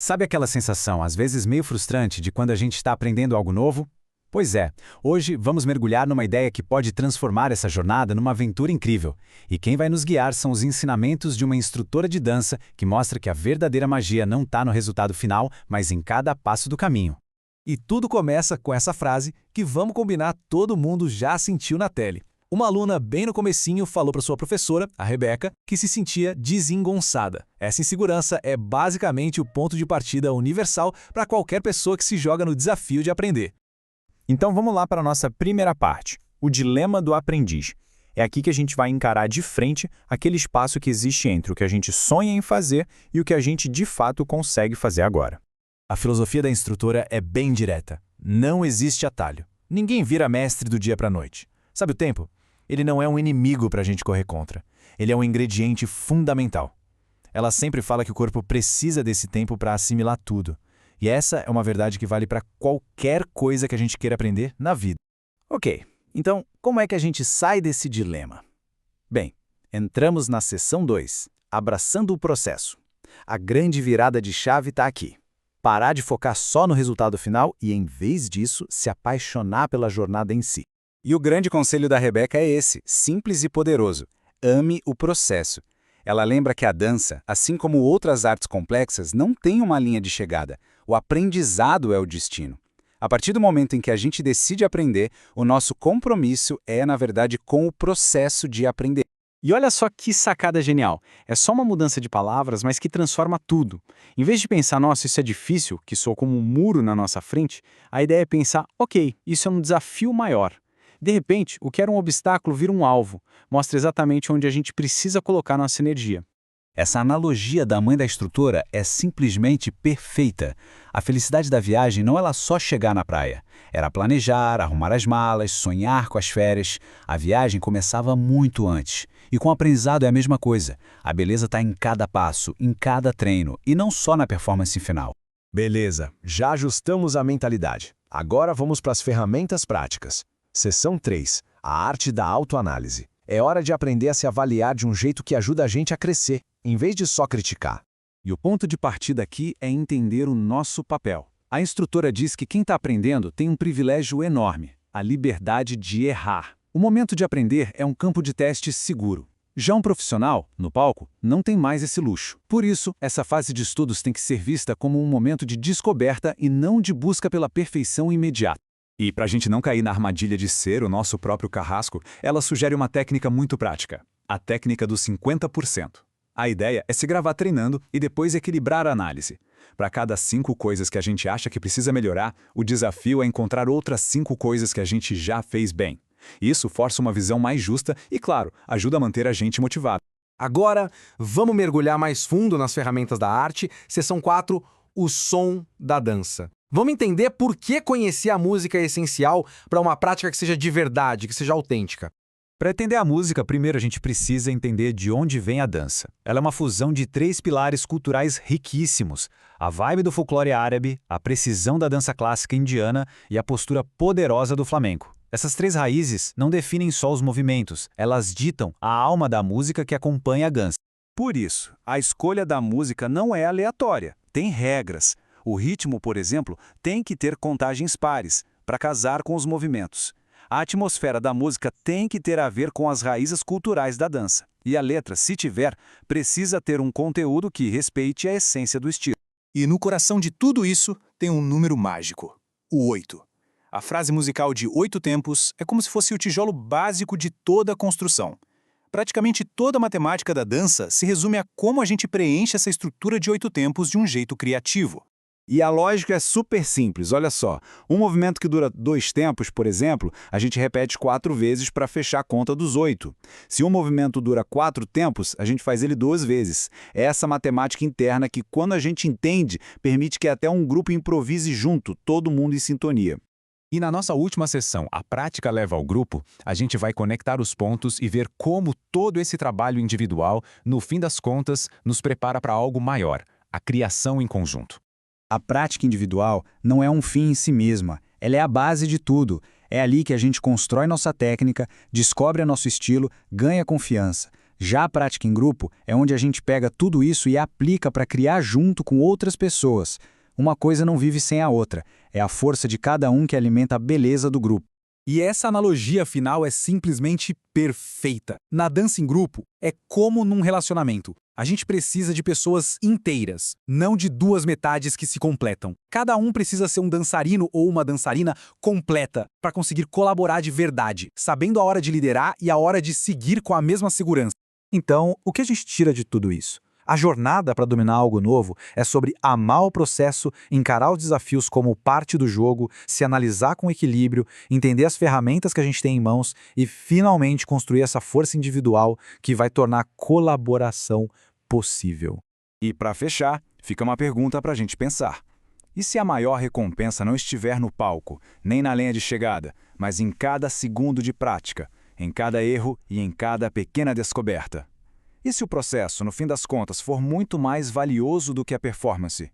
Sabe aquela sensação, às vezes meio frustrante, de quando a gente está aprendendo algo novo? Pois é, hoje vamos mergulhar numa ideia que pode transformar essa jornada numa aventura incrível. E quem vai nos guiar são os ensinamentos de uma instrutora de dança que mostra que a verdadeira magia não está no resultado final, mas em cada passo do caminho. E tudo começa com essa frase que, vamos combinar, todo mundo já sentiu na tele. Uma aluna, bem no comecinho, falou para sua professora, a Rebeca, que se sentia desengonçada. Essa insegurança é basicamente o ponto de partida universal para qualquer pessoa que se joga no desafio de aprender. Então vamos lá para a nossa primeira parte, o dilema do aprendiz. É aqui que a gente vai encarar de frente aquele espaço que existe entre o que a gente sonha em fazer e o que a gente de fato consegue fazer agora. A filosofia da instrutora é bem direta. Não existe atalho. Ninguém vira mestre do dia para a noite. Sabe o tempo? Ele não é um inimigo para a gente correr contra. Ele é um ingrediente fundamental. Ela sempre fala que o corpo precisa desse tempo para assimilar tudo. E essa é uma verdade que vale para qualquer coisa que a gente queira aprender na vida. Ok, então como é que a gente sai desse dilema? Bem, entramos na seção 2, abraçando o processo. A grande virada de chave está aqui. Parar de focar só no resultado final e, em vez disso, se apaixonar pela jornada em si. E o grande conselho da Rebeca é esse, simples e poderoso. Ame o processo. Ela lembra que a dança, assim como outras artes complexas, não tem uma linha de chegada. O aprendizado é o destino. A partir do momento em que a gente decide aprender, o nosso compromisso é, na verdade, com o processo de aprender. E olha só que sacada genial. É só uma mudança de palavras, mas que transforma tudo. Em vez de pensar, nossa, isso é difícil, que soa como um muro na nossa frente, a ideia é pensar, ok, isso é um desafio maior. De repente, o que era um obstáculo vira um alvo, mostra exatamente onde a gente precisa colocar nossa energia. Essa analogia da mãe da instrutora é simplesmente perfeita. A felicidade da viagem não era só chegar na praia. Era planejar, arrumar as malas, sonhar com as férias. A viagem começava muito antes. E com o aprendizado é a mesma coisa. A beleza está em cada passo, em cada treino, e não só na performance final. Beleza, já ajustamos a mentalidade. Agora vamos para as ferramentas práticas. Seção 3. A arte da autoanálise. É hora de aprender a se avaliar de um jeito que ajuda a gente a crescer, em vez de só criticar. E o ponto de partida aqui é entender o nosso papel. A instrutora diz que quem está aprendendo tem um privilégio enorme, a liberdade de errar. O momento de aprender é um campo de teste seguro. Já um profissional, no palco, não tem mais esse luxo. Por isso, essa fase de estudos tem que ser vista como um momento de descoberta e não de busca pela perfeição imediata. E para a gente não cair na armadilha de ser o nosso próprio carrasco, ela sugere uma técnica muito prática, a técnica dos 50%. A ideia é se gravar treinando e depois equilibrar a análise. Para cada 5 coisas que a gente acha que precisa melhorar, o desafio é encontrar outras 5 coisas que a gente já fez bem. Isso força uma visão mais justa e, claro, ajuda a manter a gente motivado. Agora, vamos mergulhar mais fundo nas ferramentas da arte. Seção 4, o som da dança. Vamos entender por que conhecer a música é essencial para uma prática que seja de verdade, que seja autêntica. Para entender a música, primeiro a gente precisa entender de onde vem a dança. Ela é uma fusão de 3 pilares culturais riquíssimos: a vibe do folclore árabe, a precisão da dança clássica indiana e a postura poderosa do flamenco. Essas 3 raízes não definem só os movimentos, elas ditam a alma da música que acompanha a dança. Por isso, a escolha da música não é aleatória, tem regras. O ritmo, por exemplo, tem que ter contagens pares, para casar com os movimentos. A atmosfera da música tem que ter a ver com as raízes culturais da dança. E a letra, se tiver, precisa ter um conteúdo que respeite a essência do estilo. E no coração de tudo isso tem um número mágico, o 8. A frase musical de 8 tempos é como se fosse o tijolo básico de toda a construção. Praticamente toda a matemática da dança se resume a como a gente preenche essa estrutura de 8 tempos de um jeito criativo. E a lógica é super simples, olha só. Um movimento que dura 2 tempos, por exemplo, a gente repete 4 vezes para fechar a conta dos 8. Se um movimento dura 4 tempos, a gente faz ele 2 vezes. É essa matemática interna que, quando a gente entende, permite que até um grupo improvise junto, todo mundo em sintonia. E na nossa última sessão, A Prática Leva ao Grupo, a gente vai conectar os pontos e ver como todo esse trabalho individual, no fim das contas, nos prepara para algo maior, a criação em conjunto. A prática individual não é um fim em si mesma, ela é a base de tudo. É ali que a gente constrói nossa técnica, descobre nosso estilo, ganha confiança. Já a prática em grupo é onde a gente pega tudo isso e aplica para criar junto com outras pessoas. Uma coisa não vive sem a outra. É a força de cada um que alimenta a beleza do grupo. E essa analogia final é simplesmente perfeita. Na dança em grupo, é como num relacionamento. A gente precisa de pessoas inteiras, não de duas metades que se completam. Cada um precisa ser um dançarino ou uma dançarina completa para conseguir colaborar de verdade, sabendo a hora de liderar e a hora de seguir com a mesma segurança. Então, o que a gente tira de tudo isso? A jornada para dominar algo novo é sobre amar o processo, encarar os desafios como parte do jogo, se analisar com equilíbrio, entender as ferramentas que a gente tem em mãos e, finalmente, construir essa força individual que vai tornar a colaboração possível. E para fechar, fica uma pergunta para a gente pensar. E se a maior recompensa não estiver no palco, nem na linha de chegada, mas em cada segundo de prática, em cada erro e em cada pequena descoberta? E se o processo, no fim das contas, for muito mais valioso do que a performance?